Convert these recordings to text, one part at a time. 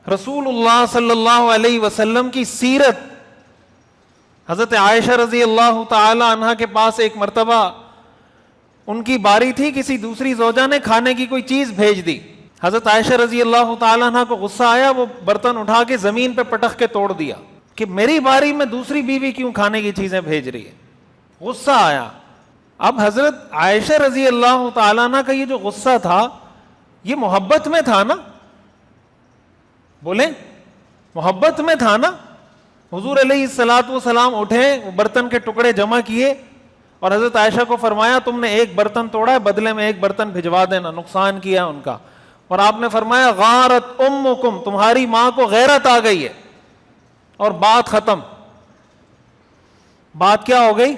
رسول اللہ صلی اللہ علیہ وسلم کی سیرت. حضرت عائشہ رضی اللہ تعالی عنہا کے پاس ایک مرتبہ ان کی باری تھی, کسی دوسری زوجہ نے کھانے کی کوئی چیز بھیج دی. حضرت عائشہ رضی اللہ تعالی عنہا کو غصہ آیا, وہ برتن اٹھا کے زمین پہ پٹخ کے توڑ دیا کہ میری باری میں دوسری بیوی کیوں کھانے کی چیزیں بھیج رہی ہے. غصہ آیا. اب حضرت عائشہ رضی اللہ تعالی عنہ کا یہ جو غصہ تھا یہ محبت میں تھا نا, بولیں محبت میں تھا نا. حضور علیہ الصلوۃ والسلام اٹھے, برتن کے ٹکڑے جمع کیے اور حضرت عائشہ کو فرمایا تم نے ایک برتن توڑا ہے, بدلے میں ایک برتن بھجوا دینا, نقصان کیا ان کا. اور آپ نے فرمایا غارت امکم, تمہاری ماں کو غیرت آ گئی ہے, اور بات ختم. بات کیا ہو گئی؟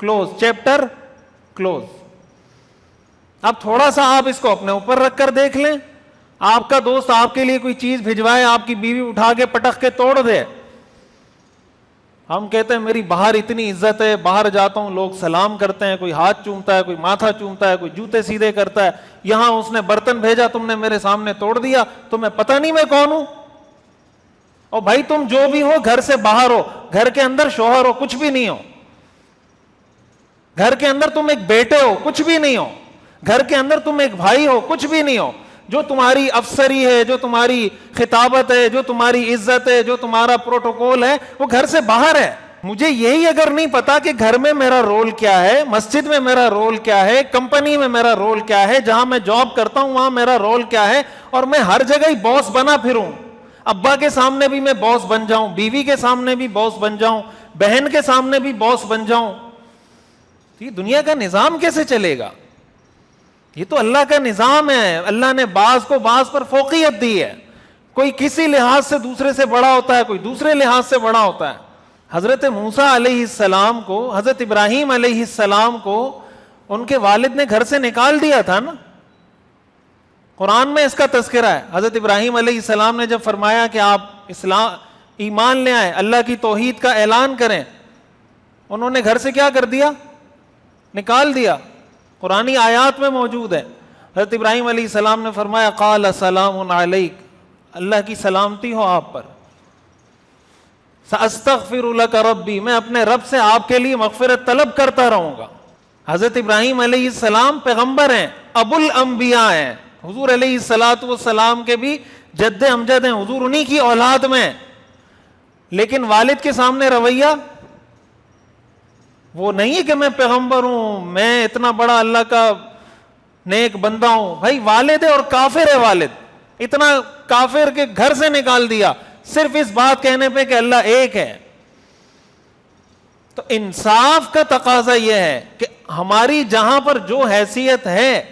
Close, chapter close. اب تھوڑا سا آپ اس کو اپنے اوپر رکھ کر دیکھ لیں, آپ کا دوست آپ کے لیے کوئی چیز بھجوائے, آپ کی بیوی اٹھا کے پٹخ کے توڑ دے. ہم کہتے ہیں میری باہر اتنی عزت ہے, باہر جاتا ہوں لوگ سلام کرتے ہیں, کوئی ہاتھ چومتا ہے, کوئی ماتھا چومتا ہے, کوئی جوتے سیدھے کرتا ہے. یہاں اس نے برتن بھیجا, تم نے میرے سامنے توڑ دیا, تمہیں پتہ نہیں میں کون ہوں؟ اور بھائی تم جو بھی ہو گھر سے باہر ہو, گھر کے اندر شوہر ہو کچھ بھی نہیں ہو, گھر کے اندر تم ایک بیٹے ہو کچھ بھی نہیں ہو, گھر کے اندر تم ایک بھائی ہو کچھ بھی نہیں ہو. جو تمہاری افسری ہے, جو تمہاری خطابت ہے, جو تمہاری عزت ہے, جو تمہارا پروٹوکول ہے, وہ گھر سے باہر ہے. مجھے یہی اگر نہیں پتا کہ گھر میں میرا رول کیا ہے, مسجد میں میرا رول کیا ہے, کمپنی میں میرا رول کیا ہے, جہاں میں جاب کرتا ہوں وہاں میرا رول کیا ہے, اور میں ہر جگہ ہی باس بنا پھروں, ابا کے سامنے بھی میں باس بن جاؤں, بیوی کے سامنے بھی باس بن جاؤں, بہن کے سامنے بھی باس بن جاؤں, تو یہ دنیا کا نظام کیسے چلے گا؟ یہ تو اللہ کا نظام ہے. اللہ نے بعض کو بعض پر فوقیت دی ہے. کوئی کسی لحاظ سے دوسرے سے بڑا ہوتا ہے, کوئی دوسرے لحاظ سے بڑا ہوتا ہے. حضرت موسیٰ علیہ السلام کو, حضرت ابراہیم علیہ السلام کو ان کے والد نے گھر سے نکال دیا تھا نا, قرآن میں اس کا تذکرہ ہے. حضرت ابراہیم علیہ السلام نے جب فرمایا کہ آپ ایمان لے آئیں, اللہ کی توحید کا اعلان کریں, انہوں نے گھر سے کیا کر دیا؟ نکال دیا. قرآنی آیات میں موجود ہے. حضرت ابراہیم علیہ السلام نے فرمایا قال سلام علیک, اللہ کی سلامتی ہو آپ پر. ساستغفر لک ربی, میں اپنے رب سے آپ کے لیے مغفرت طلب کرتا رہوں گا. حضرت ابراہیم علیہ السلام پیغمبر ہیں, ابو الانبیاء ہیں. حضور علیہ الصلوۃ والسلام کے بھی جد امجد ہیں, حضور انہی کی اولاد میں. لیکن والد کے سامنے رویہ وہ نہیں کہ میں پیغمبر ہوں, میں اتنا بڑا اللہ کا نیک بندہ ہوں. بھائی والد ہے اور کافر ہے والد, اتنا کافر کے گھر سے نکال دیا صرف اس بات کہنے پہ کہ اللہ ایک ہے. تو انصاف کا تقاضا یہ ہے کہ ہماری جہاں پر جو حیثیت ہے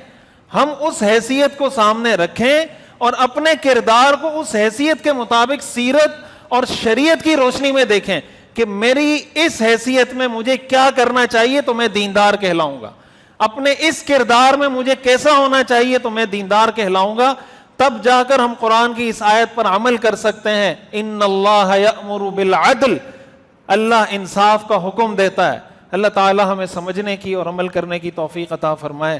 ہم اس حیثیت کو سامنے رکھیں اور اپنے کردار کو اس حیثیت کے مطابق سیرت اور شریعت کی روشنی میں دیکھیں کہ میری اس حیثیت میں مجھے کیا کرنا چاہیے تو میں دیندار کہلاؤں گا, اپنے اس کردار میں مجھے کیسا ہونا چاہیے تو میں دیندار کہلاؤں گا. تب جا کر ہم قرآن کی اس آیت پر عمل کر سکتے ہیں. ان اللہ یأمر بالعدل, اللہ انصاف کا حکم دیتا ہے. اللہ تعالی ہمیں سمجھنے کی اور عمل کرنے کی توفیق عطا فرمائے.